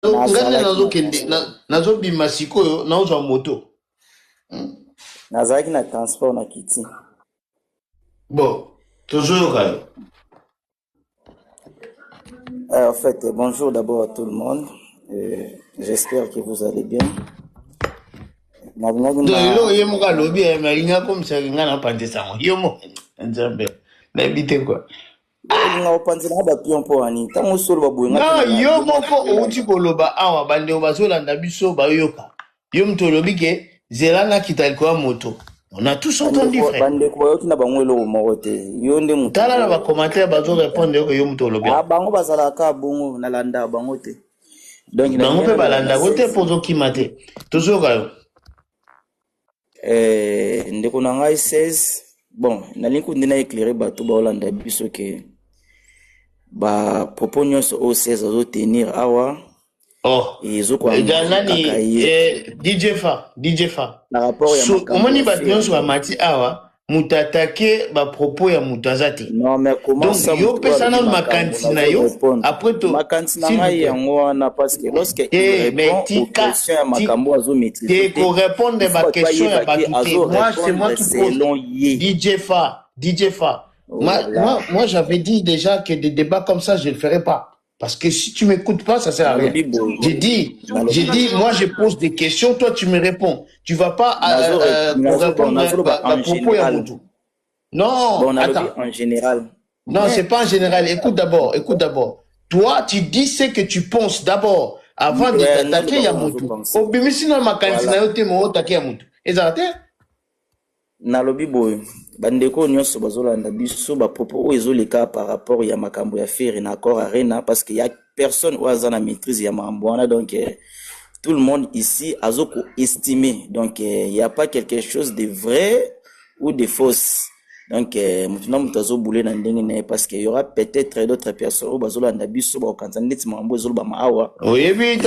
ngane nazokende nazobima sikoyo naozwa moto. Nazalaki na transport na kiti. Bon, tozoyoka yo. En fait, bonjour d'abord à tout le monde. J'espère que vous allez bien. Yo ye muka lobi ya malinga comme ça ngana pandesa mo. Yo mo nzambe. Na bite quoi. Nga opanzi na ba pion po ani. Tango solo ba buenga. Non, yo moko outi koloba awa bande bazolanda biso bayoka. Yo mto lobi ke zelana kitaliko moto. On a tous entendu, frère. Bande ko yo tina bangwelo mo te. Yo nde muto. Tala na ba commentaire bazo répondre ko yo mto lobi. Ah bango bazala ka bongo na landa bango te. Donc bango pe balanda gote pozo kimate. Tozoka yo. Ndeko na ngai 16. Bon, nalingi ndina éclairer bato ba Holanda biso ke ba propos nyonso o 16 azo tenir awa. Oh, DJ Fa. Na rapport ya makambo. Omoni ba nyonso ba mati awa mutatake ba propos ya mutazati. Non mais comment ça? Donc yo pesa na makanti na yo après to makanti na ngai yango wana parce que lorsque il répond aux questions ya makambo azo maîtriser. Te ko répondre ba question ya batuté. Moi c'est moi qui pose. DJ Fa. Moi j'avais dit déjà que des débats comme ça je le ferais pas. Parce que si tu m'écoutes pas, ça sert à rien. J'ai dit, moi je pose des questions, toi tu me réponds. Tu vas pas répondre à propos à Moutou. Non, attends. En général. Non, c'est pas en général. Écoute d'abord. Toi, tu dis ce que tu penses d'abord avant de t'attaquer à Moutou. Au bimisina ma kantina yote mo attaquer à Moutou. Ezate? Nalobi boy. Bandeko nyonso bazolanda biso ba propos o ezoleka par rapport ya makambo ya faire na accord arena parce qu'il y a personne ou azana maîtrise ya mambwana donc tout le monde ici azoko estimer donc il y a pas quelque chose de vrai ou de fausse donc mutuna mutazo boule na ndenge ne parce qu'il y aura peut-être d'autres personnes ou bazolanda biso ba kanza ndeti mambo ezoloba maawa oyebi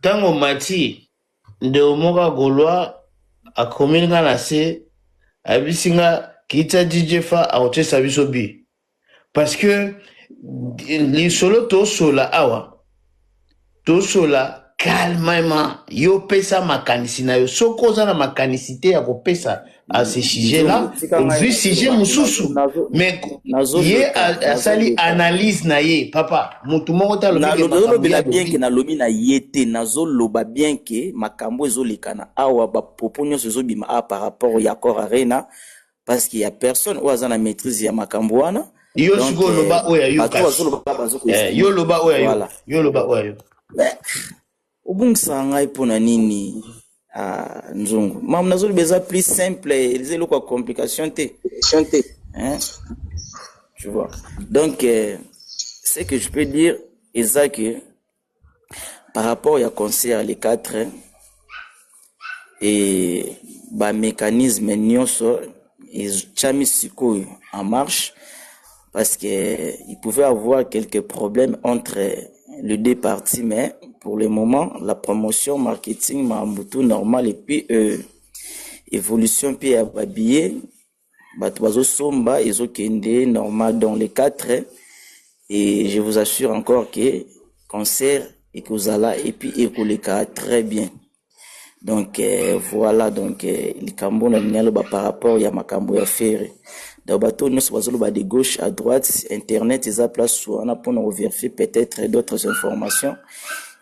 tango mati nde omoka golwa akominga na se abisinga kita DJ Fa aote sabiso bi parce que li solo to sola awa to sola calmement yo pesa makanisi na yo soko za na makanisité ya kopesa à ce sujet là vu sujet mususu mais ye asali analyse na ye papa mutu moko ta lobi bien que na lobi na yete nazo loba bien que makambo ezolikana awa ba propos nyonso ezobima a par rapport ya accord arena parce qu'il y a personne ou azana maîtrise ya makambo wana yo siko loba oya yo yo loba oya yo loba oya obungisa ngai pona nini nzungu mam nazoli beza plus simple elizelo kwa complication te hein tu vois donc ce que je peux dire est que par rapport à concert les 4 et ba mécanisme nyonso chami sikoyo en marche parce que il pouvait avoir quelques problèmes entre les deux parties mais pour le moment la promotion marketing mambutu normal et puis évolution puis habillé bato bazo somba ezokende normal dans les 4 et je vous assure encore que concert et que vous allez et puis ekoleka très bien donc voilà donc les cambo na nyalo ba par rapport ya makambo ya faire donc bato nyonso bazolo ba de gauche à droite internet eza place sur on a pour nous vérifier peut-être d'autres informations.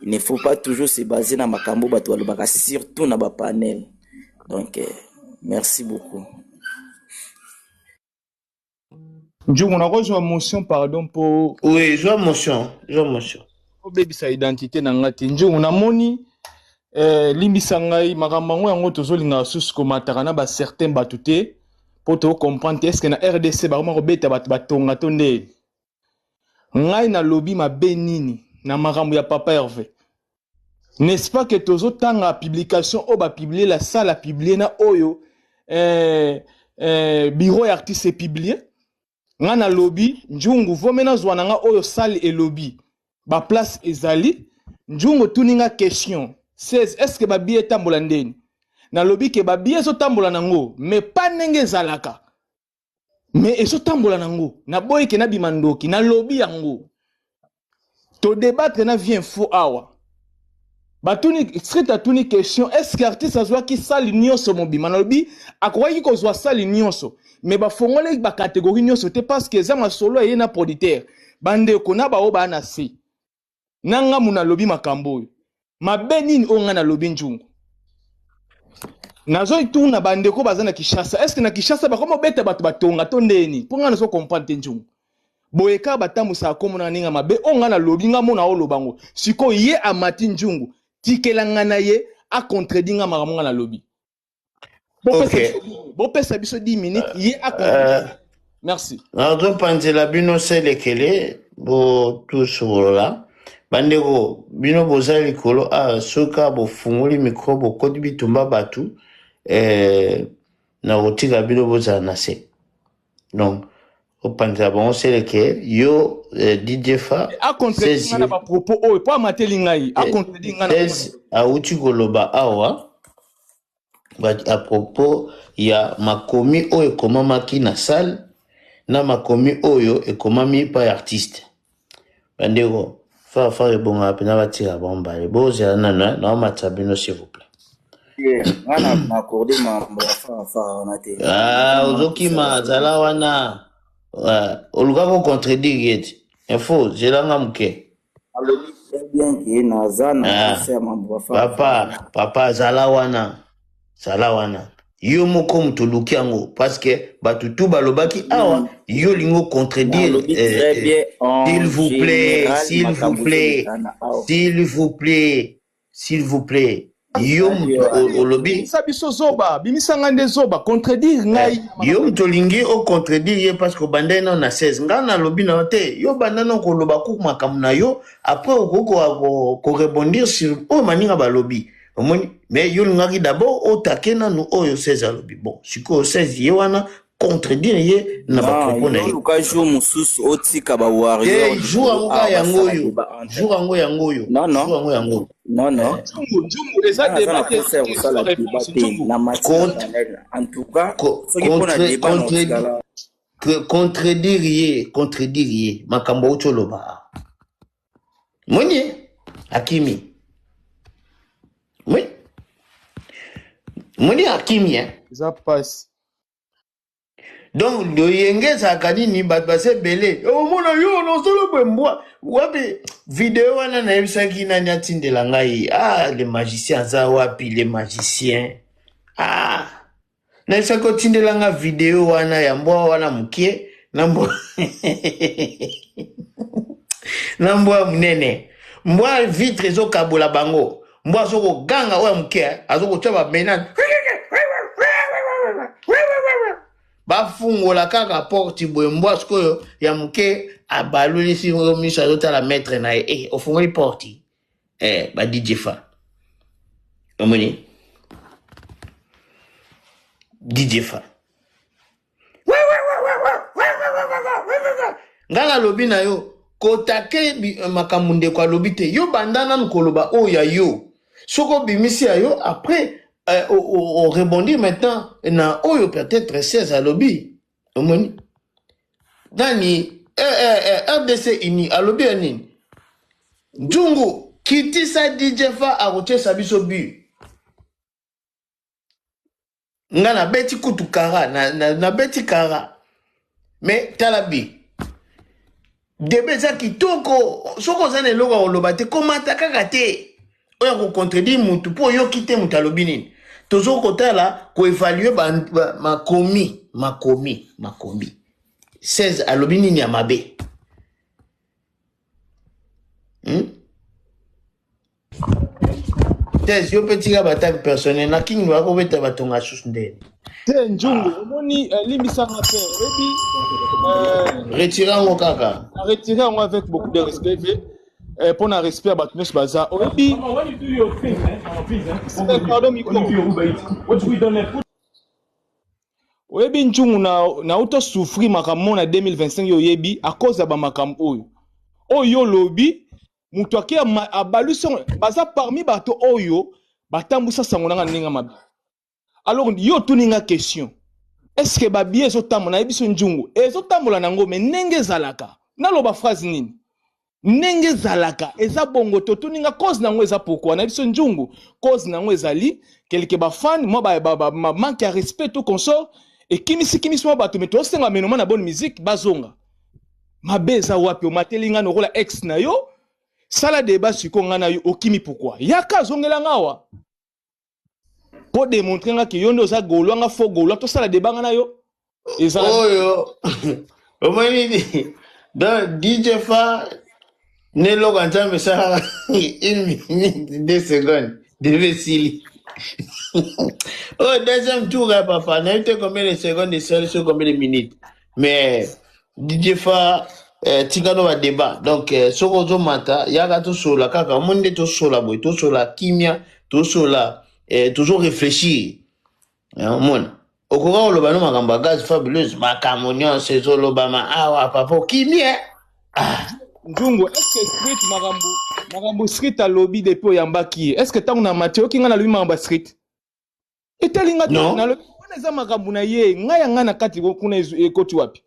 Il ne faut pas toujours se baser dans makambo bato balobaka surtout na ba panel donc merci beaucoup. Ndio on a reçu motion pardon pour oui je motion obebisa identité na ngati ndio on a moni limbisa ngai makambo ngo yango tozolinga susu komataka na ba certains batuté pour te comprendre est-ce que na RDC ba ko beta batonga to nde ngai na lobby mabe nini na makambo ya papa Hervé n'est-ce pas que tozo tanga publication o ba publier la salle a publier na oyo bureau artiste publier nga na lobby njungu vomena zwana nga oyo salle et lobby ba place ezali njungu tuninga question 16 est-ce que ba billet tambola ndeni na lobby ke ba billet so tambola nango mais pas ndenge zalaka mais eso tambola nango na boy ke na bimandoki na lobby yango To débattre na vient faux awa. Batuni street atuni question est-ce que artiste azwa ki sali nyonso mobima na lobi akoki ko zwa sali nyonso mais ba fongole ba catégorie nyonso te parce que za masolo ye na producteur bande ko na ba o ba na se nanga muna lobi makambo mabe nini o nga na lobi njungu nazo ituna bande ko bazana Kishasa est-ce que na Kishasa ba komo beta batu batonga to ndeni po nga na so comprendre njungu boyeka batamusa komona ninga mabe o nga na lobi nga mona o lobango siko ye amati njungu tikelanga na ye a contredinga maramonga na lobby. Bon pesa biso 10 minutes ye a contredinga. Merci. Ardo panzela bino sele kele bo tous là. Bandego bino bozali kolo a soka bo fungoli micro bo kodi bitumba batu na rotika bino bozala na se. Donc au panzela bon sele ke yo DJ Fa a contredinga na ba propos o po amateli ngai a contredinga na a uti koloba awa à propos ya makomi oyo ekomamaki na salle na makomi oyo ekomami pa artiste bandeko fa ebonga pena batira bombale bozala na matabino s'il vous plaît ngana m'accorder mambo fa na te ozokima zala wana oluka ko contredire yeti info zelanga muke alobi très bien que naza na faire mambo fa papa zala wana yo moko mutuluki yango parce que batutu balobaki awa yo lingo contredire s'il vous plaît yo olobi sabiso zoba bimisanga nde zoba contredire ngai yo mutolingi o contredire ye parce que bandai na 16 ngana lobi na te yo bandana ko loba ku makamu na yo après ko rebondir sur o maninga balobi mais yo ngaki d'abord o takena nu oyo 16 alobi bon siko 16 ye wana contredire ye na ba propos na ye ka jour mususu otika ba warrior jour ngo yangoyo non njungu eza débat na matière en tout cas contredire ye makambo ucholoba mwenye akimi Moni akimi ça passe donc le yengeza kanini batbase belé mona yo no solo bemboa wapi vidéo wana na ebisaki na nyatindela ngai les magiciens za wapi les magiciens na sako tindela nga vidéo wana ya mbwa wana mukie na mbwa munene mbwa vitre zo kabola bango mbwa soko ganga oya mukie azoko tshaba benana bafungola kaka porte boye mbwa sikoyo ya muke abalulisi miso azotala maître na ye ofungoli porte ba DJ Fa omoni DJ Fa ngala lobi na yo kotake makamunde kwa lobi te yo bandana nkoloba oya yo soko bimisi ya yo après on rebondit maintenant na oyo peut-être 16 à lobby omoni nani RDC ini a lobby nini Njungu kitisa DJ Fa akochesa biso bi ngana beti kutu kara na beti kara mais talabi debe za kitoko soko zane loga olobate komata kaka te oya ko contredire mutu po yo kite mutu alobi nini tozo kotala ko évaluer makomi 16 alobi nini ya mabe Tess yo petit ga batak personnel na king wa ko beta batonga sus ndeni te njungu omoni limbisanga te retirer kaka retirer avec beaucoup de respect pour un respect à Batmus Baza. Oyebi njungu na auto souffrir makamon na 2025 yo yebi à cause de makam oyo. Oyo lobi mutu akia abaluson baza parmi bato oyo batambusa sangonanga ninga mabi. Alors yo tuninga question. Est-ce que babi ezotambola na yebiso njungu ezotambola nango mais nenge zalaka. Na loba phrase nini? ndenge ezalaka eza bongo totuninga cause nango eza pourquoi na biso njungu cause nango ezali quelque bafan moi manque ya respect to consort ekimisi mwa bato me tosenga menoma na bonne musique bazonga mabe eza wapi omatelinga nokola ex na yo sala débat siko nga na yo okimi pourquoi yaka zongela ngawa po démontrer nga ke yo ndo za golwa nga fo golwa to sala débat nga na yo ezala oyo omoni dans DJ Fa ne logo nzambe ça 1 minute 2 secondes devait s'il oh deuxième tour papa n'a été combien de secondes et seul sur combien de minutes mais DJ Fa tikano va débat donc soko mata yaga to sola kaka monde to sola boy to sola kimia to sola toujours réfléchir mon okoka oloba no makamba gaz fabuleuse makamonion sezolo bama awa papa kimia Njungu, est-ce que street marambo street a lobby depuis oyambaki? Est-ce que tangu na Mathieu kinga na lui maramba street? Etalinga na lobby wana makambo na ye ngaya ngana kati kuna ekoti wapi?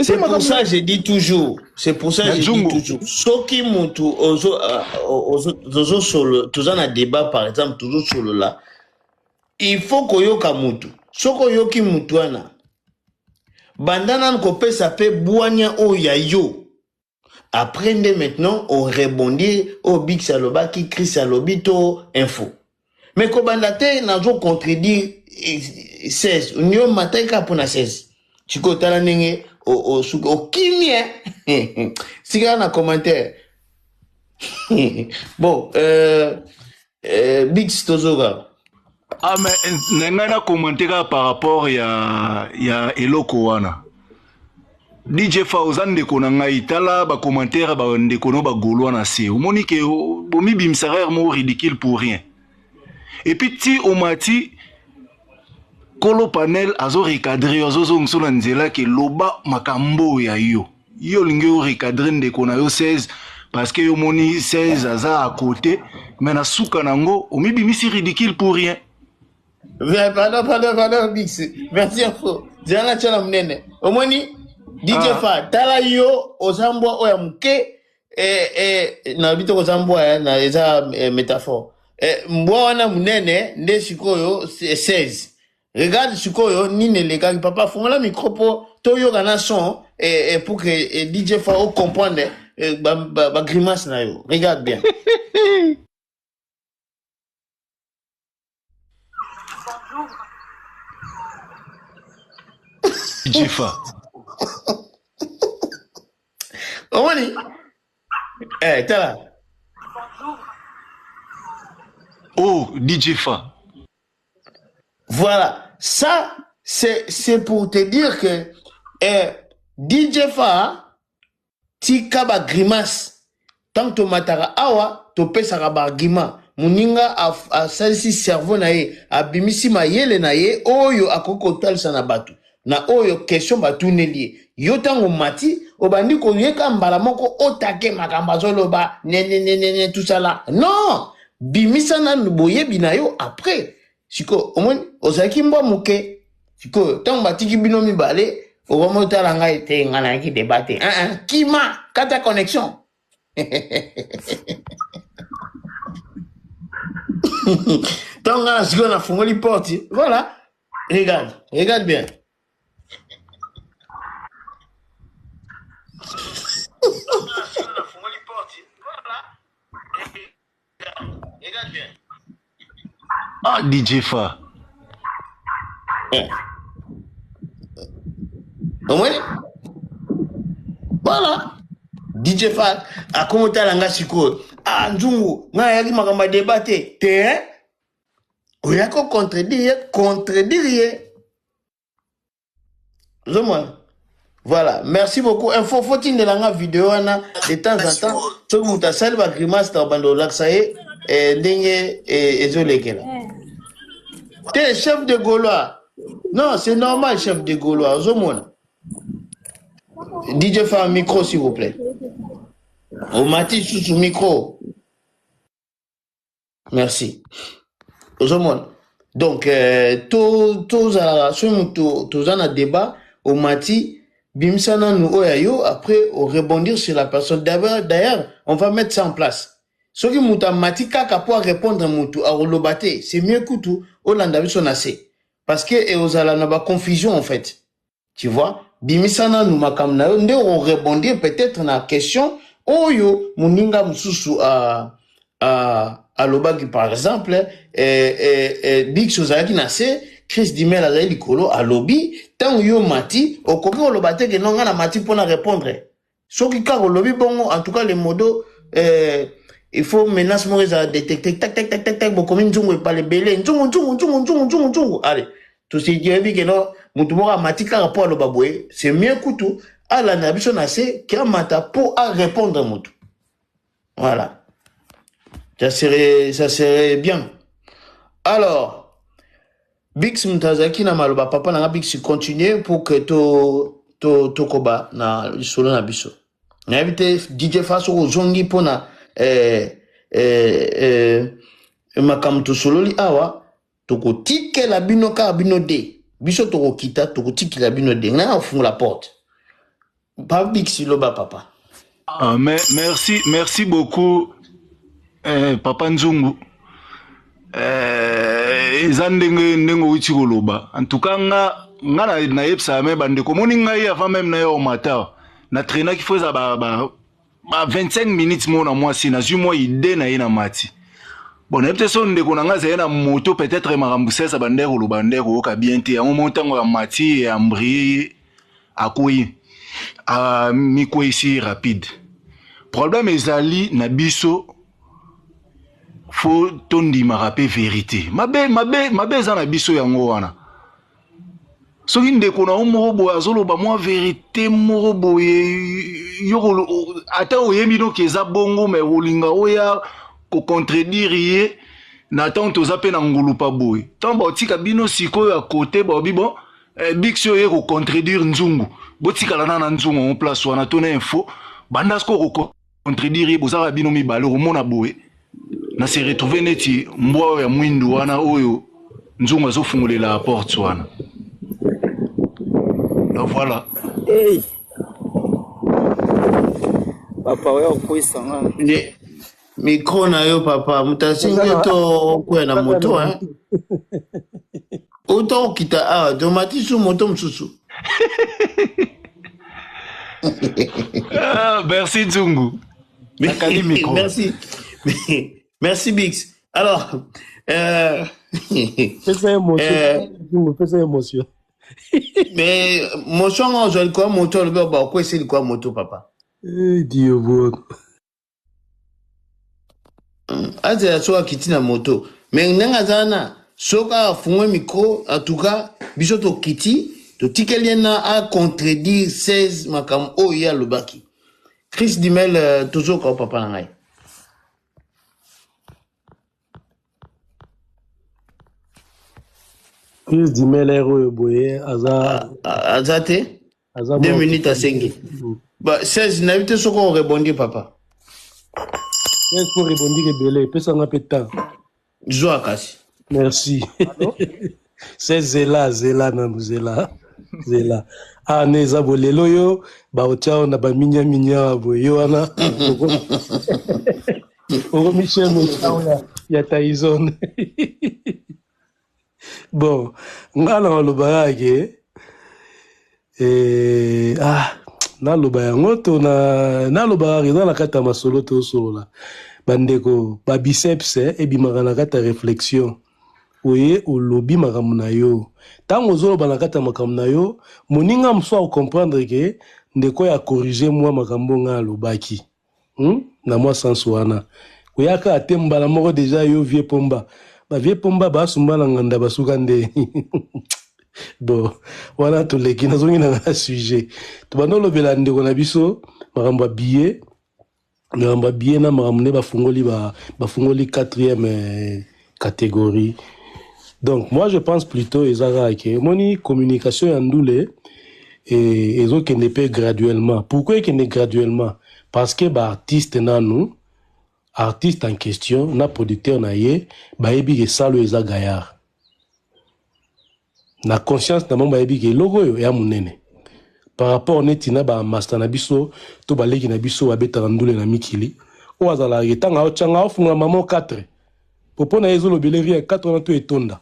C'est pour ça que je dis toujours. C'est pour ça que je dis toujours. Soki mutu ozo solo, toujours na débat par exemple toujours solo là. Il faut koyoka mutu. Soko yoki mutu wana. Bandana nkope ça peut boanya o ya yo. Apprenez maintenant au rebondir au Big Saloba qui crie Salobito info. Mais kobandate nazo contredire 16. Unyo mateka pour na 16. Chiko tala nenge au kimia. Siga na commentaire. Bon, Big Stozoga. Ah mais nenga na commentaire par rapport ya eloko wana. DJ Fauzan de konanga itala ba commentaire ba ndeko no ba golwa na se. Omoni ke bomi bimsarer mo ridicule pour rien. Et puis ti omati kolo panel azo recadrer azo zongsola nzela ke loba makambo ya yo. Yo linge o recadrer ndeko na yo 16 parce que yo moni 16 aza à côté mais na suka nango omi bimisi ridicule pour rien. Pardon, Bix. Merci info. Zana chala mnene. Omoni DJ Fa, tala yo ozambwa oya mke na bito ozambwa na eza métaphore. Mbwa wana mnene nde sikoyo 16. Regarde sikoyo nine legal papa fongola micro po to yo kana son pour que DJ Fa o comprendre ba grimace na yo. Regarde bien. DJ Fa. Omoni. Tala. Oh, DJ Fa. Voilà. Ça, c'est pour te dire que DJ Fa, tika ba grimace. Tant que matara awa, to pesa ba argument. Muninga a salisi cerveau na ye, a bimisi ma yele na ye, oyo akoko talisa na batu. Na oyo question batu nelie. Yo tango mati, obandi ko yeka mbala moko otake makamba zoloba, ne, tout ça là. Non! Bimisa na boye binayo après. Siko, omoni, ozaki mbo muke. Siko, tango batiki bino mibale, ogomo talanga ete ngana ki debate. Kima, kata connexion. Tango ngana siko na fungoli porte. Voilà. Regarde bien. Regarde bien. Ah, DJ Fa. Voilà. DJ Fa, a comment t'as l'anga siko. Ah, Njungu, nga yaki makamba débatté. Te, oyako contredire. Zomwa. Voilà, merci beaucoup. Info, faut-il de la vidéo, de temps en temps, ce que vous avez salé, la grimace, dans le laxaye, dengue, et zolekela. T'es chef de Gaulois. Non, c'est normal, chef de Gaulois. Zomona. DJ fait un micro, s'il vous plaît. Au mati sous micro. Merci. Zomona. Donc, tous à la ration, tous en a débat, au mati, Bimsana nous oyayo, après, on rebondir sur la personne. D'ailleurs, on va mettre ça en place. Ce qui mouta matika pour répondre à moutou, à olobate, c'est mieux que tout, Olanda biso nase. Parce que, et ozala na ba confusion, en fait. Tu vois? Bimisana nous makamna yo, nde on rebondir peut-être na question, oyo, muninga mususu à lobaki, par exemple, Big Sozaki nase, Chris Dimel azali likolo à lobby, tant yo mati, au koki olobate que non na mati pour na répondre. Soki ka lobby bon, en tout cas les modos, il faut menace mauvaise à détecter, tac tac tac tac tac, bon comme nzungu et pas les belé, nzungu. Allez, tout ce qui est que non, mutumora mati ka rapport le baboué, c'est mieux que tout. À la nabiso nase, qui a mata pour à répondre à mutu. Voilà. Ça serait bien. Alors, Bix Mtazaki na maloba papa na Bix continue pour que to koba na solo na biso. Na invité DJ Faso ko zongi pona makam to solo li awa to ko tike la bino ka bino de. Biso to ko kita to ko tike la bino de. Na ouvre la porte. Pas Bix loba papa. Ah, merci beaucoup Papa Nzungu. Eza ndenge uti koloba. En tout cas nga na yebsa me bande komoni ngai avant même na yo matin. Na traîner qui faisait ba 25 minutes mona moi si na zu moi idée na ina mati. Bon, peut-être son ndeko na nga za na moto peut-être makambusa sa bande koloba ndeko ka bien te. En montant ya mati et embri akoyi. Miko ici rapide. Problème ezali na biso faut tondi ma rapé vérité. Mabe za na biso yango wana. Soki ndeko na morobo azoloba moi vérité morobo yoko ata oyemi no keza bongo me rolinga oya ko contredire ye na tanto za pe na ngulupa boy. Tamba otika bino sikoyo à côté ba bibo Big Show ye ko contredire nzungu. Botika la na nzungu en place wana tona info banda sko ko contredire bozara bino mi balo mona boy. Na se retrouver neti mbwa ya mwindu wana oyo nzungu azofungulela la porte wana. Donc voilà. Hey. Papa wewe kuisanga. Micro na yo papa, mutasinga to kwa na moto hein. Autant kita domati su moto msusu. Merci Nzungu. Merci. Merci Bix. Alors, fais ça émotion. Mais motion on quoi moto le ba quoi c'est quoi moto papa? Dieu bon. Aza so kitina moto. Mais nanga zana soka fumwe micro en tout cas biso to kiti to tikeliena a contredire 16 makam o ya lobaki. Chris Dimel toujours ko papa na ngai. Chris Dimel ero boye azate 2 minutes à 5. Bah 16 n'invite ce qu'on rebondir papa. 15 pour rebondir belé, peut ça peu de temps. Joa kasi. Merci. C'est Zela ah neza bolelo yo ba ochao na ba minya boyo wana. Oro Michel Mochao ya Tyson. Bon, ngala lobayage na lobaya ngoto na lobaya dans la kata masolo to solo bandeko ba biceps e bimaka na kata réflexion oye o lobi makamuna yo tango zolo bana kata makamuna yo moninga mso a comprendre que ndeko ya corriger moi makambo nga lobaki na moi sans wana oyaka atemba la moko déjà yo vie pomba ba vie pomba ba sumba na nganda basuka nde bon wana to leki na zongi na sujet to banolo bela ndeko na biso makambo billet na makambo ne bafungoli 4e catégorie. Donc moi je pense plutôt ezaka ke moni communication ya ndule et ezo kende pe graduellement. Pourquoi kende graduellement? Parce que ba artiste nanu artiste en question na producteur na ye ba ebi ke salo eza gaillard. Na conscience na mamba ebi ke logo yo ya munene. par rapport netina ba master na biso to ba leki na biso ba beta ndule na mikili o azala retanga o changa o funga mamo 4 popo na ezo lobele ria 4 na to etonda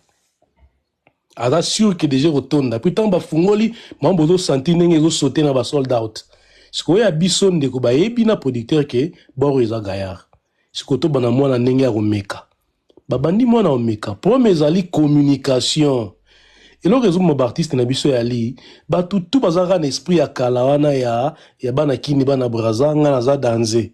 aza sûr que déjà rotonda puis tant ba fungoli mambo zo sentir ndenge ezo sauter na ba sold out siko ya biso ndeko ba yebi na producteur ke boro eza gaillard siko to bana mwana ndenge ya romeka babandi mwana omeka problème ezali communication. Et le réseau mon artiste na biso yali ba tout bazaka na esprit ya kala wana ya bana kini bana brazanga na za danser.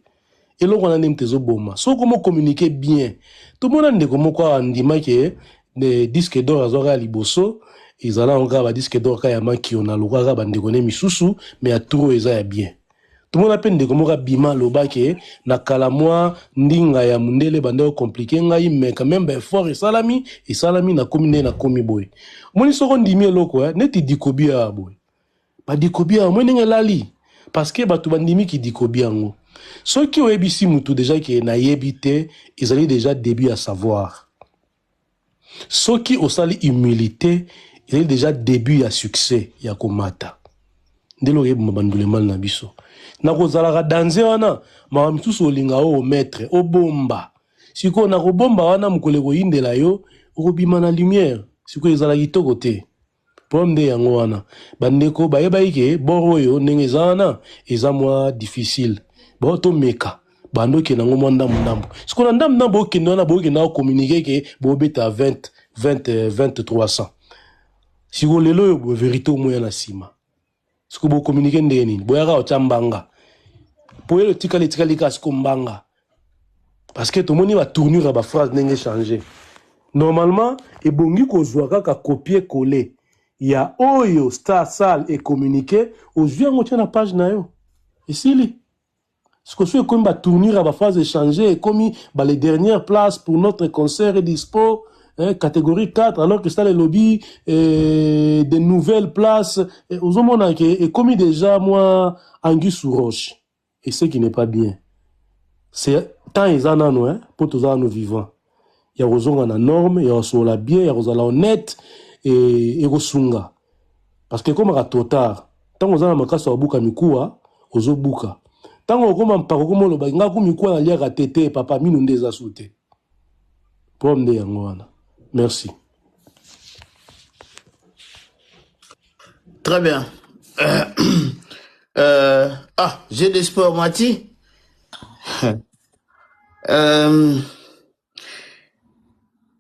Et le on a tezo boma. So comment communiquer bien. Tout le monde ndeko moko andima ke des disques d'or azora liboso izala onga ba disque d'or ka ya maki ona lokaka ba ndeko ne misusu mais ya turo eza ya bien. Tout le monde appelle ndeko moko bima lobake na kala moi ndinga ya mundele bande compliqué ngai mais quand même ben fort et salami na commune na komi boy. Moni soko ndimi eloko neti dikobia boy. Ba dikobia mo ndenge lali parce que batu bandimi ki dikobia ngo. Ceux qui ont ebisi mutu déjà qui na yebité, ils allaient déjà début à savoir. Ceux qui ont sali humilité, ils allaient déjà début à succès ya komata. Ndelo yeb mabandule mal na biso. Na kozala danser wana ma mitusu olinga o maître o bomba. Siko na ko bomba wana mukoleko indela yo obima na lumière. Siko ezala kitoko te. Pomde yango wana bandeko bayeba ike boro yo ndenge zana eza mwa difficile. Bo to meka bando ke nango mwa ndambo. Siko na ndambo okende wana bo ke na communiquer ke bo beta 2300. Siko lelo yo bo vérité o moya na sima. Siko bo communiquer ndeni boyaka ochambanga. Pour le tikali kasko mbanga. Parce que tout le monde va tourner à la phrase n'est changé. Normalement, et bongi ko jouaka ka copier coller. Il y a oyo star salle et communiquer aux yeux on tient la page na yo. Ici li. Ce que soit comme va tourner à la phrase échanger comme les dernières places pour notre concert et dispo catégorie 4 alors que ça les lobbies des nouvelles places aux hommes et comme déjà moi Anguille sous roche. Et ce qui n'est pas bien. C'est tant ils en ont, hein, pour tous nous vivants. Il y a raison en norme, il y a raison la bien, il y a raison la honnête et rosunga. Parce que comme à totard, tant qu'on a un cas sur buka mikua, ozo buka. Tant qu'on comme un paro comme le baga comme mikua na lier à tété papa minu ndeza sauté. Pour me dire ngwana. Merci. Très bien. J'ai des sports, Mati.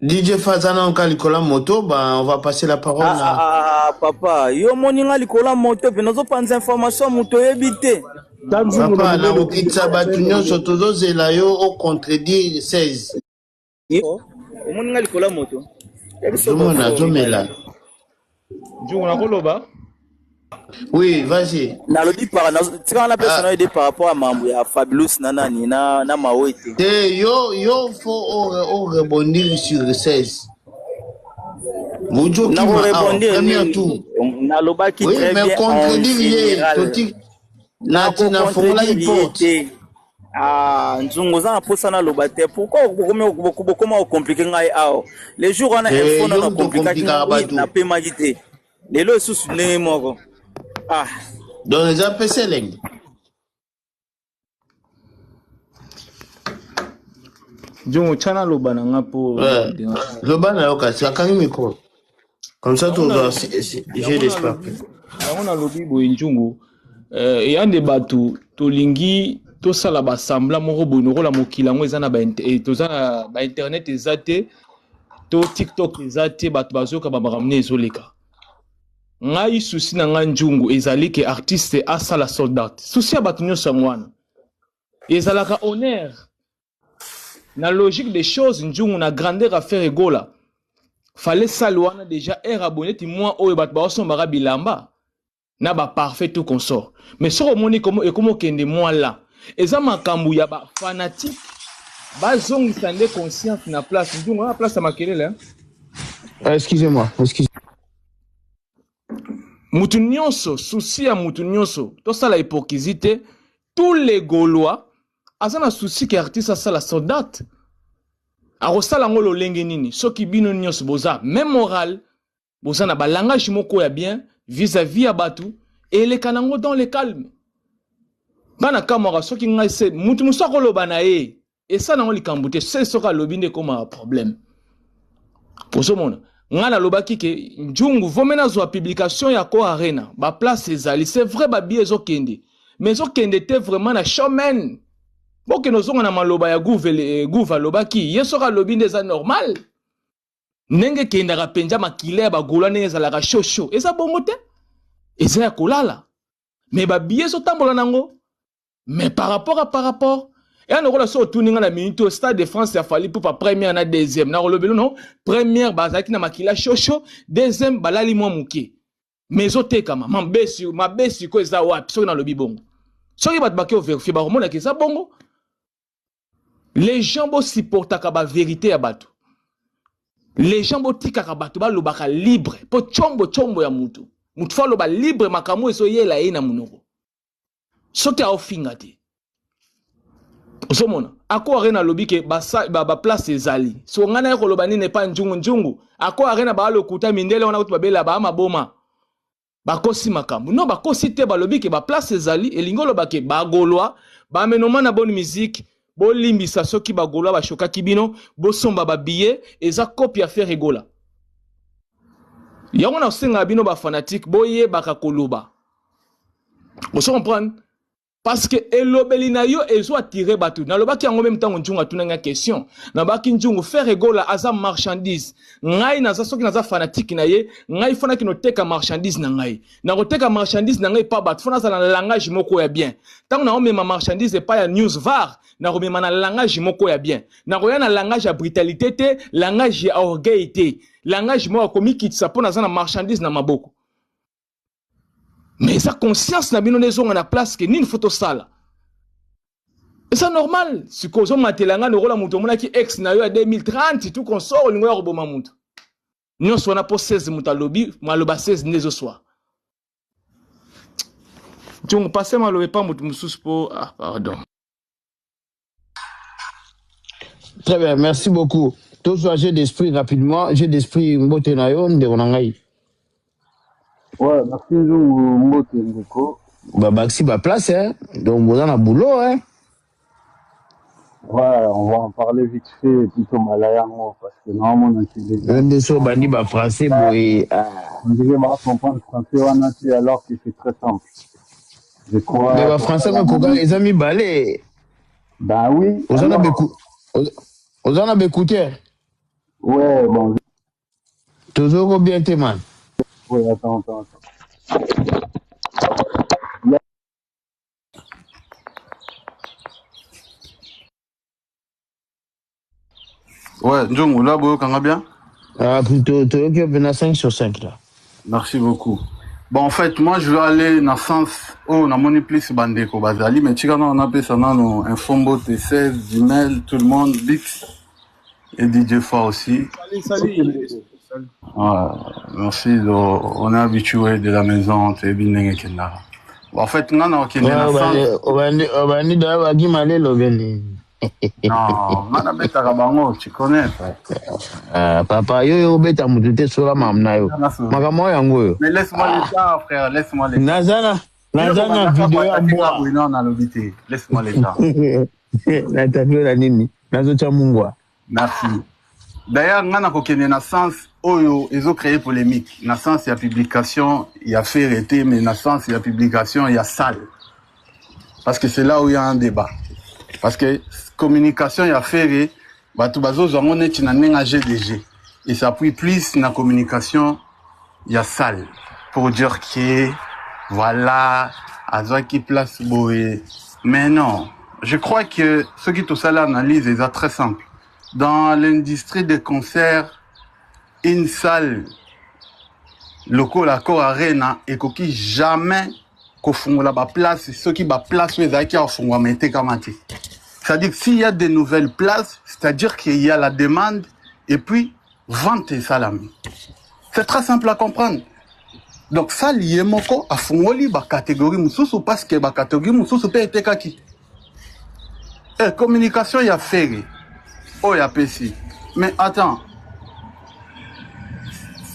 DJ Fazana Kalikola Moto, on va passer la parole à... Papa, yo moninga likola moto, puis nous avons des informations moto éviter. Papa, na okitsa batu nyonso tozozela yo o contredire 16. Yo moninga likola moto. Zomela. Njungu koloba. Oui, vas-y. Na lodi par la personne par rapport à Mambo ya Fabulous nanani na Mawete. Yo faut rebondir sur 16. Mojo qui m'a premier tour. Na loba qui oui, très mais bien. contredire na fola ipote. Ah, nzungu za posa na loba te. Pourquoi comment compliquer ngai ao? Les jours on a info na compliquer na paiement gité. Lelo sous ne moko. Ah, dans les APC leng. Njungu chana loba na ngapo. Loba na yoka sakangi micro. Comme ça tout doit j'ai l'espoir. On a lobi boy njungu et un débat tout lingi to sala ba sambla moko bonoko la mokila ngo ezana ba tozana ba internet ezate to TikTok ezate bat bazoka ba ramene ezoleka. Ngai souci na njungu ezali ke artiste asala soldat. Souci bat nyonso ngwana. Ezalaka honneur. Na logique des choses njungu na grandeur à faire egola. Fallait saluana déjà abonné ti moi oyo bat ba sombara bilamba. Na ba parfait tout consort. Mais sur omoni comment kende moi là. Eza makambu ya ba fanatique. Ba zongi sande conscience na place njungu na place à makelele. Excusez-moi. Mutu nyonso, souci ya mutu nyonso, to sala hypocrisie, tous les Gaulois, azana souci que artiste sala soldat. Arosala ngolo lenge nini, soki bino nyonso boza, même moral, boza na ba langage moko ya bien, vis-à-vis ya batu, et les kanango dans le calme. Bana kamara soki ngai se mutu musako loba na e et ça nango likambute c'est soka lobinde comme un problème. Pour ce monde, ngana lobaki ke njungu vomena zo publication ya ko arena ba place ezali c'est vrai ba biezo kende mais zo kende te vraiment na showman. Boke nozonga na maloba ya gouva lobaki yesoka lobinde za normal. Nenge kenda ka penja makile ba gola nenge za la shosho eza bongo te eza ya kolala mais ba biezo tambola nango. Mais par rapport, et on a reçu tout na minute au Stade de France, il a fallu pour pas première na deuxième. Na le non, première bazaki na makila chocho, deuxième balali moi muke. Mais ote kama ma besi ko za wa so na lobi bongo. So ki bat baké au vérifier ba remona ke ça bongo. Les gens bo supporta ka ba vérité ya bato. Les gens bo tika ka bato ba lobaka libre, po chombo ya mutu. Mutu fa loba libre makamu eso yela ina munoko. Soki a ofingati. Osomona. Ako arena lobi ke ba place ezali. So ngana yako lobani ne pa njungu. Ako arena ba lokuta mindele wana kutu babela ba maboma. Ba kosi makamu. Non ba kosi te ba lobi ke ba place ezali elingo loba ke ba golwa ba menoma na bonne musique. Bo limbisa soki ba golwa ba shoka kibino bo somba ba billet eza copie faire rigola. Yango na senga bino ba fanatique boye baka koloba. Vous comprenez? Parce que elobeli na yo ezo attirer batu. Na lobaki yango même temps njungu atuna nga question. Na baki njungu faire rigola aza marchandise. Ngai na soki na za fanatique na ye, ngai fana ki no teka marchandise na ngai. Na ko teka marchandise na ngai pa batu fana za na langage moko ya bien. Tant na omema marchandise pa ya news var, na ko mema na langage moko ya bien. Na ko ya na langage ya brutalité te, langage ya orgueil te. Langage moko komi kitsa pona za na marchandise na maboko. Mais sa conscience n'a bien raison na place que ni une photo sale. Et c'est normal. Si cause matelanga no rola muto mona ki ex na yo à 2030 tout qu'on sort lingo ya roboma muto. Nyo so na po 16 muta lobby, maloba 16 nezo soir. Donc passer malobe pas muto mususu po pardon. Très bien, merci beaucoup. Tout soit j'ai d'esprit rapidement, j'ai d'esprit mbote na yo nde onangai. Ouais, merci Mbote Ndeko. Bah Baxi bah place hein. Donc vous en a boulot hein. Ouais, on va en parler vite fait plutôt malayango parce que normalement on a déjà. Un des so bandi bah français boy. On dirait pas comprendre français on a dit alors que c'est très simple. Je crois. Mais bah français mais quoi les amis balé. Bah oui. Vous en avez vous en avez écouté. Ouais, bon. Toujours bien t'es man. Ouais, attends. Ouais, Njungu, là, Boyo Kangabia. Ah, plutôt, tu es 5 sur 5 là. Merci beaucoup. Bon, en fait, moi, je vais aller dans le sens où on a mon plus Bandeko Bazali, mais tu on a ça dans un fombo T16, Gmail, tout le monde, Bix et DJ Fa aussi. Salut. Ouais, merci, on est habitué de la maison, t'es bien Kenda. En fait, on a dans le sens. On va aller dans la Guimale, l'Obéni. Non, on a bêta Rabango, tu connais, frère. Papa, yo bêta moutouté sur la mamna yo. Magamo yango. Mais laisse-moi l'état, frère, laisse-moi l'état. Nazana vidéo à boire. Oui, non, on a l'obité. Laisse-moi l'état. L'interview la nini. Nazocha mungwa. Merci. D'ailleurs, on a dans le sens où ils ont créé polémique. Dans le sens, il y a publication, il y a fait arrêter, mais dans le sens, il y a publication, il y a salle. Parce que c'est là où il y a un débat. Parce que communication, il y a fait, bah, tout bazo, on est un GDG. Et ça appuie plus dans la communication, il y a salle. Pour dire que, voilà, à ce qui place Boé. Mais non. Je crois que ce qui tout ça l'analyse est très simple. Dans l'industrie des concerts, une salle locale à Cor Arena et qui jamais qu'on font la place, ceux qui ba place les acquis en font mettre comme c'est-à-dire que s'il y a de nouvelles places, c'est-à-dire qu'il y a la demande et puis vente et salami. C'est très simple à comprendre. Donc ça lié moko à fond li ba catégorie mususu parce que ba catégorie mususu peut être kaki. Et communication il y a fait. Oh, il y a PC. Mais attends.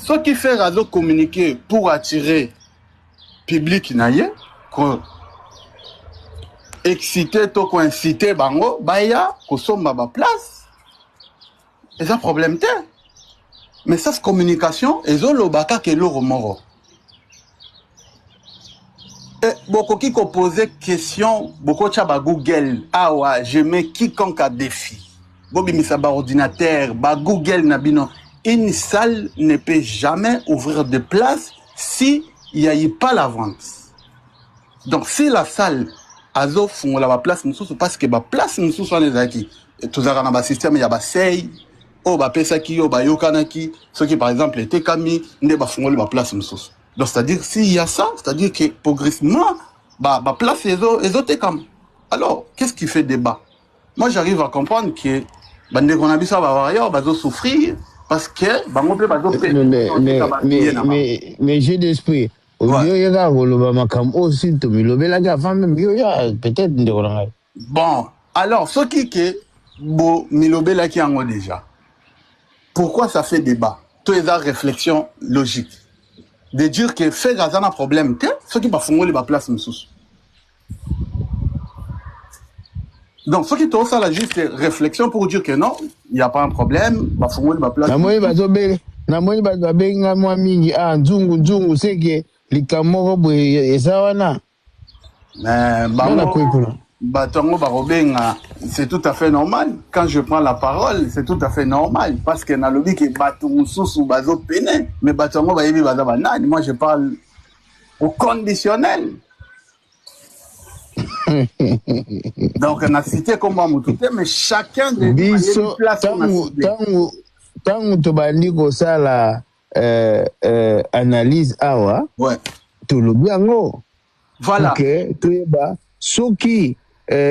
Ce qui fait réseau communiquer pour attirer public naye ko excité to ko incité bango baya ko somba ba place et ça problème te mais ça c'est communication ezo lobaka ke lo moro et beaucoup qui poser question beaucoup tchaba Google ah ouais je mets quiconque à défi bobi misa ba ordinateur ba Google nabino une salle ne peut jamais ouvrir de place si il n'y a pas la vente. Donc si la salle azo fungola ba place mususu parce que ba place mususu on les acquis et tout ça dans ba système il y a ba sei o ba pesa ki o ba yokana ki ceux qui par exemple étaient kami ne ba fungola ba place mususu. Donc c'est-à-dire s'il y a ça, c'est-à-dire que progressivement ba place les autres comme. Alors qu'est-ce qui fait débat? Moi j'arrive à comprendre que bande qu'on a vu ça ba ailleurs ba zo souffrir parce que bango pe ba zo mais j'ai d'esprit. Bon, alors, ce qui est bon, Milobela qui en déjà. Pourquoi ça fait débat? Tout est réflexion logique. De dire que fait un problème, ce qui va fondre les place sous. Donc, ce qui est ça, la juste réflexion pour dire que non, il n'y a pas un problème, va fondre les place. C'est tout à fait normal. Quand je prends la parole, c'est tout à fait normal. Parce que dans le lobby, mais moi je parle au conditionnel. Donc, on a cité comme Moutoute, mais chacun de nous place tant que tu ça la analyse awa ouais tout le bien voilà OK tu ba soki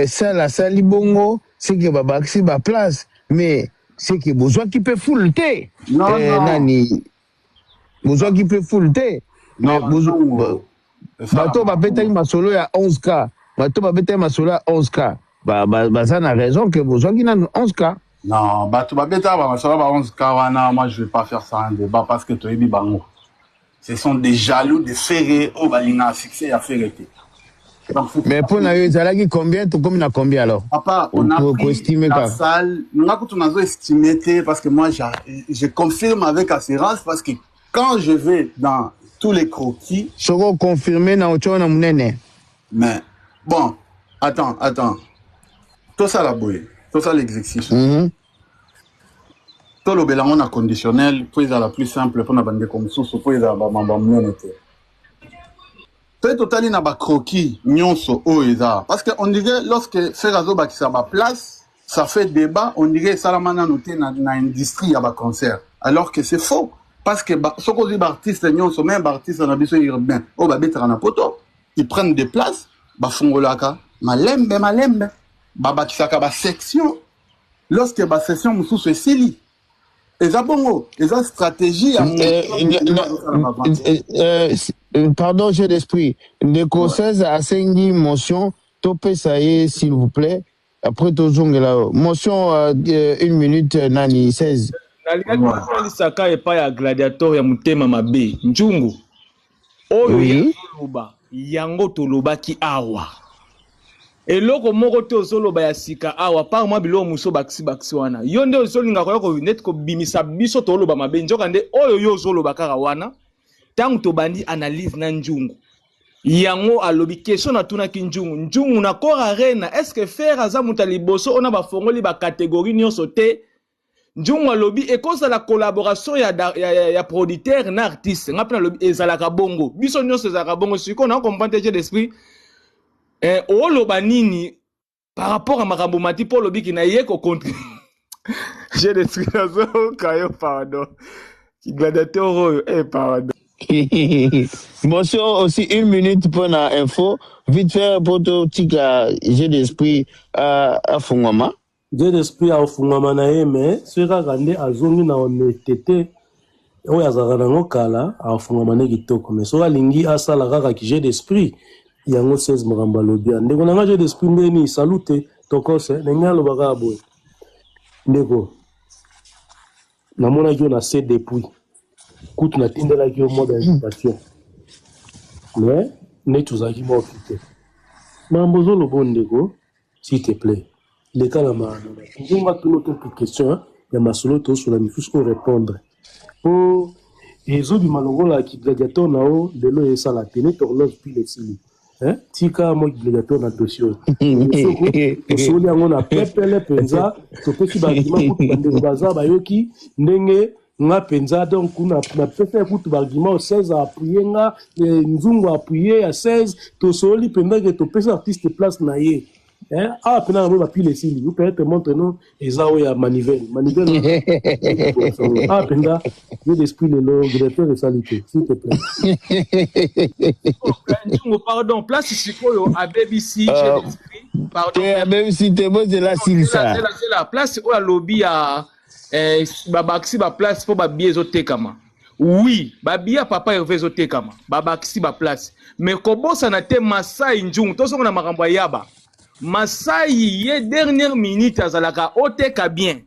ça la salibongo c'est que babaxi ba place mais c'est que besoin qui peut fouleter non nani besoin qui peut fouleter mais besoin bato ba beta ma solo ya 11k bato ba beta ma solo ya 11k ba ça n'a raison que besoin qui n'a 11k. Non, moi je vais pas faire ça en débat parce que tu es bango. Ce sont des jaloux, des ferrés, au balina fixé à ferrer. Mais pour nous, combien, tout comme combien alors? Papa, on a pris la salle, on a estimé parce que moi je confirme avec assurance parce que quand je vais dans tous les croquis. Je vais confirmer dans le mais bon, attends. Tout ça la bouille. Tout ça l'exercice. Tout le bélamon a conditionnel, pour la plus simple, pour la bande comme ça, pour la bande peut-être totalement na ba croquis nyonso oeza parce que on dirait lorsque Ferrazo ba qui sa ba place, ça fait débat, on dirait salamana noté na industrie ya ba concert, alors que c'est faux parce que ce qu'on dit artiste nyonso même artiste na biso urbain, o ba betra na poto, ils prennent des places, ba fongolaka, malembe. Baba qui saka ba section lorsque ba section musu se sili eza bongo eza stratégie pardon j'ai d'esprit de conseils à 5 motion topé ça y est s'il vous plaît après tozonge là motion 1 minute nani 16 nalinga saka epa ya gladiateur ya mutema mabe njungu oyo ya loba yango tolobaki awa eloko moko te ozoloba ya sika awa par moi bilo muso baksi wana yo nde ozolinga ko net ko bimisa biso toloba mabe njoka nde oyo yo ozoloba kaka wana tangu tobandi analyse na njungu yango alobi question na tuna ki njungu na kora arena est-ce que faire aza mutali boso ona ba fongoli ba catégorie nyonso te njungu alobi ekosa la collaboration ya producteur na artiste ngapena alobi ezalaka bongo biso nyonso ezalaka bongo siko na comprendre d'esprit. Oloba nini par rapport à makambo mati pour lobi ki na yeko contre j'ai des trucs nazo kayo pardon qui gladiateur pardon motion aussi 1 minute pour la info vite fait pour tout tika j'ai d'esprit à fungama j'ai d'esprit à fungama na ye mais sera rande azongi na honnêteté oyo azaka nango kala a fungama ne kitoko mais so alingi asala kaka ki j'ai d'esprit yango 16 makambo alobi ndeko nanga j'ai d'esprit ndeni salute tokose ndenge alobaka boye ndeko namonaki yo na se depuis kutu natindelaki yo mode d'invitation mais ne tozalaki moko te mambo ozoloba ndeko s'il te plaît leka na maana nzonga tuna quelques questions ya masolo tosola misusu ko répondre po ezobima longola kigladiateur nao lelo esala te ne torloge pile esili tika mo kigladiateur na dossier tosoli yango na pepele mpenza topesi baargument kutu bandeko baza bayoki ndenge nga penza donc kuna pesa kutu bargument 16 appuyer nga nzungu appuyer ya 16 tosoli penza que topesa artiste place na ye ah pena na pile sili vous peut-être montre non ezao ya manivelle ah penza j'ai l'esprit le long directeur de salité s'il te plaît pardon place sikoyo a BBC j'ai l'esprit pardon a BBC te bo de la silsa c'est la place où la lobby a babakisi ba place pour ba billet zotekama oui ba billet papa Hervé zotekama babakisi ba place mais kobosa na te Masai Njungu tosonga na makambo yaba Masai ye dernière minute azalaka oteka bien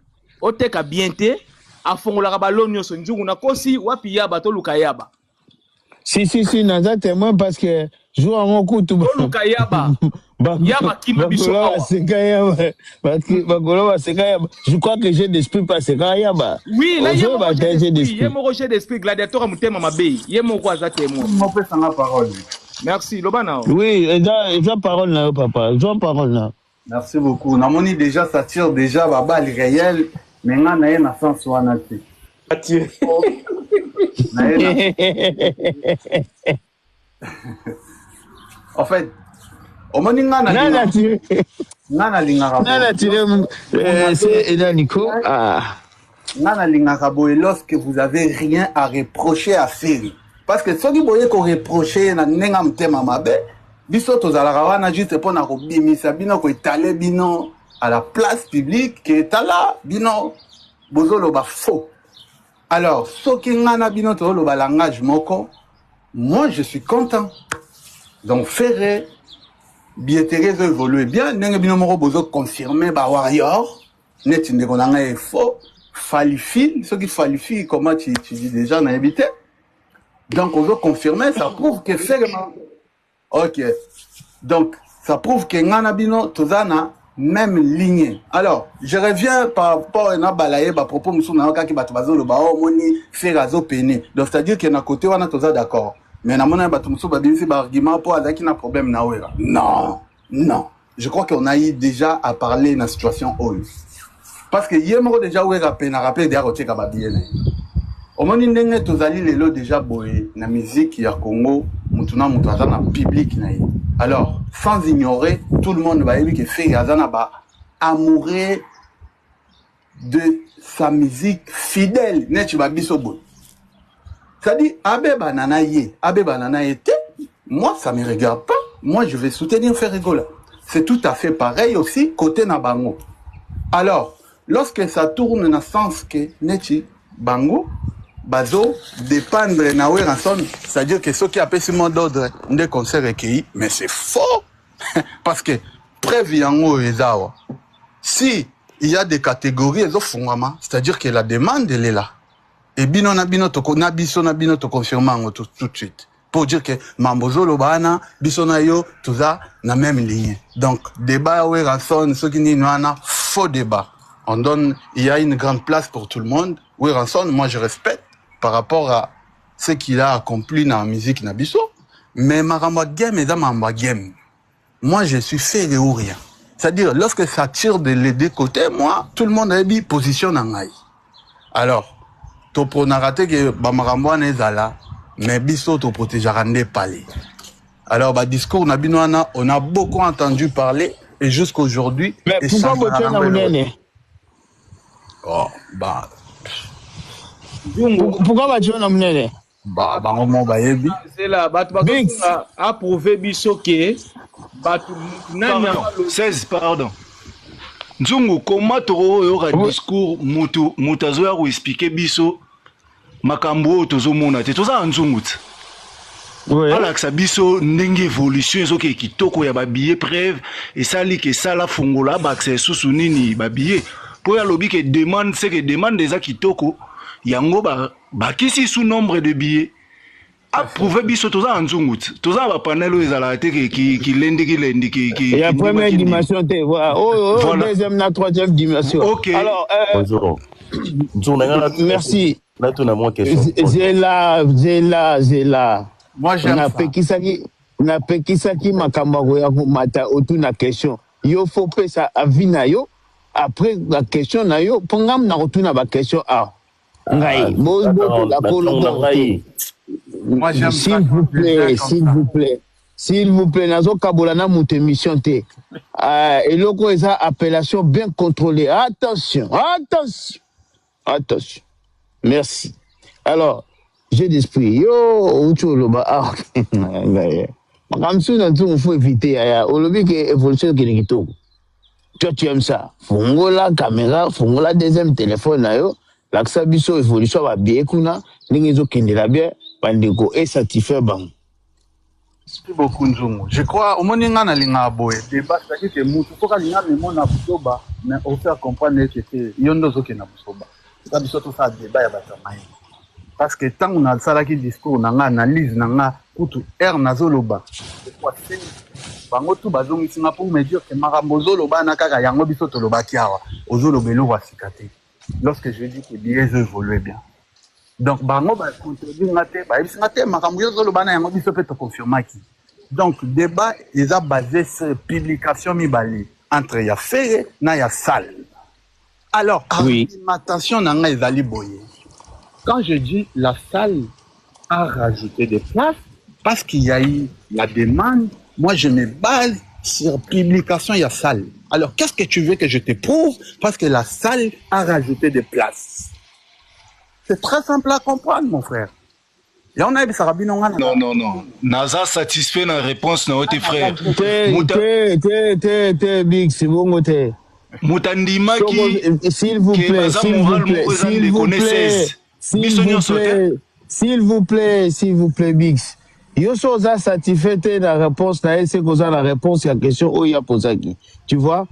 te afongola ba lonyo so Njungu na kosi wapi yaba to luka yaba si naza témoin parce que jour en coup tout luka yaba yaba kima biso je crois que j'ai d'esprit parce que yaba oui là j'ai d'esprit yé mo j'ai d'esprit gladiateur mutema mabe yé mo kwa za témoin on peut sans la parole. Merci Lobana. Oui, j'ai parole là papa, j'ai parole là. Merci beaucoup. Namoni déjà ça tire déjà baba le réel mais nga na na sens wana te. Atire. En fait, omoni nga na tire. Nga na lingara. Nga na tire c'est Enanico. Ah. Nga na lingara boy lorsque vous avez rien à reprocher à faire. Parce que ce qui voyait qu'on reprochait na nenga mtema mabe biso tozalaka wana juste pour na kobimisa bino ko étaler bino à la place publique qui est là bino bozolo ba faux. Alors ce qui ngana bino to lo ba langage moko moi je suis content. Donc faire billetterie évoluer bien nenga bino moko bozo confirmer ba warrior net ndeko na nga faux falifie ce qui falifie comment tu dis déjà na éviter. Donc, on veut confirmer, ça prouve que c'est ok. Donc, ça prouve que Nganabino, Tozana, même lignée. Alors, je reviens par rapport à Nabalaye, à propos de M. qui Batubazo, le Bao, Moni, Ferazo, Péné. Donc, c'est-à-dire qu'il y a un côté où on a Toza d'accord. Mais on a un argument pour avoir un problème. Non. Je crois qu'on a eu déjà à parler de la situation. Parce que hier, on a déjà rappelé des arrêtés à Babiene. Omoni ndenge tozali lelo déjà boye na musique ya Congo mutuna mutu azana public na ye. Alors sans ignorer tout le monde va dire que fait azana ba amoureux de sa musique fidèle nechi ba biso boye. Ça dit abe banana ye te moi ça me regarde pas, moi je vais soutenir Ferregola. C'est tout à fait pareil aussi côté na bango. Alors lorsque ça tourne dans le sens que nechi bango bazo dépendre na Weranson, c'est-à-dire que ceux qui appellent ce mot d'ordre des concerts recueillis, mais c'est faux parce que preuve yango ezawa. Si il y a des catégories c'est-à-dire que la demande elle est là. Et bino na bino to confirmer tout de suite pour dire que mambozo lobana biso na yo tout ça na même ligne. Donc débat Weranson ceux qui n'y a faux débat. On donne, il y a une grande place pour tout le monde. Weranson, moi je respecte par rapport à ce qu'il a accompli dans la musique Nabiso. Mais Maramba Game est dans Maramba Game. Moi je suis fait ou rien. C'est-à-dire, lorsque ça tire des deux côtés, moi, tout le monde a dit position en aïe. Alors, tu peux rater que Maramba n'est pas là, mais Biso te protégera des palais. Alors, discours Nabinoana, on a beaucoup entendu parler, et jusqu'aujourd'hui. Mais pourquoi tu as oh, bah. Pourquoi tu as amené? C'est là, approuvé Bissoké. 16, pardon. Nzungu, comment tu auras un discours Moutazoa ou expliquer Bisso Makambo, Tozomona, c'est tout ça en Nzungu. Alors que ça Bisso, n'eng évolution, ce qui toko ya babillé preuve, et ça li que ça la fongola, bah c'est sous nini babillé. Pour la lobby qui demande, c'est que demande des akitoko, yango bah qui si sous nombre de billets. approuvé biso toza nzungu toza ba panel ezala te qui lendi il y a première dimension deuxième na troisième dimension. OK. Alors bonjour. Merci. Là tu as moins question. Zela. Moi j'aime ça. Na pekisaki makambo ya mata otuna question. Yo faut pesa avina yo après la question na yo pongam na otuna ba question a. Ngai Moi j'aime ça. S'il vous plaît, nazo kabolana mon émission te. Et loko esa appellation bien contrôlée. Attention. Merci. Alors, j'ai d'esprit. Yo, ucholoba. Kamsu na tu faut éviter aya. Olobi que évolution kinikito. Toi tu aimes ça. Fongola caméra, fongola deuxième téléphone na yo. Laksa biso évolution ba bien kuna, ningezo kindela bien, bandeko et satisfait bang. Merci beaucoup Nzungu. Je crois au moninga na linga boye. Débat c'est que mutu toka linga memo na busoba, mais au faire comprendre que yondo zoke na busoba. Ça biso tout ça débat ya batamai. Parce que tant on a ça qui discours na nga analyse na nga kutu er nazoloba. C'est quoi c'est bango tu bazongi singa pour me dire que makambo zoloba na kaka yango biso toloba kiawa. Ozolobelo wa sikate. Lorsque je dis que bien évoluer bien. Donc bango ba contredire ngate ba ngate makambo zoloba na yango biso peut te confirmer qui. Donc débat est basé sur publication mibali entre ya Ferré na ya Sall. Alors argumentation na nga ezali boye. Quand je dis la salle a rajouté des places, parce qu'il y a eu la demande, moi je me base sur publication, il y a salle. Alors qu'est-ce que tu veux que je te prouve? Parce que la salle a rajouté des places. C'est très simple à comprendre, mon frère. Et on a eu ça. Non. Naza satisfait la réponse de notre frère. Big, c'est bon, Moutandima s'il vous plaît, s'il vous plaît, Bix. Yo soza satisfait de la réponse, là, c'est que la réponse à la question, oh, il y a posé qui. Tu vois?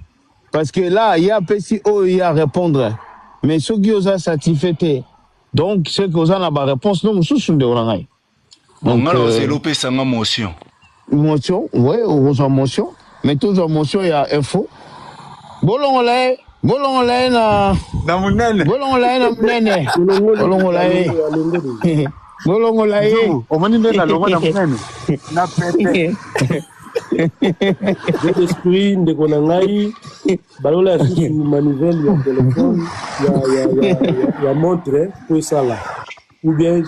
Parce que là, il y a petit, oh, il y a à répondre. Mais ceux qui ont satisfait, donc, c'est que vous avez la réponse, non, nous sommes de l'orange. Donc, c'est l'opé, c'est ma motion. Motion, oui, on a motion. Mais toutes les motions, il y a info. Bolongolai na munene. Bolongolai na munene. Bolongolai. Omoni na longo na munene. Na pete. L'esprit ndeko na ngai balola susu manivelle ya téléphone ya montre pour ça là ou bien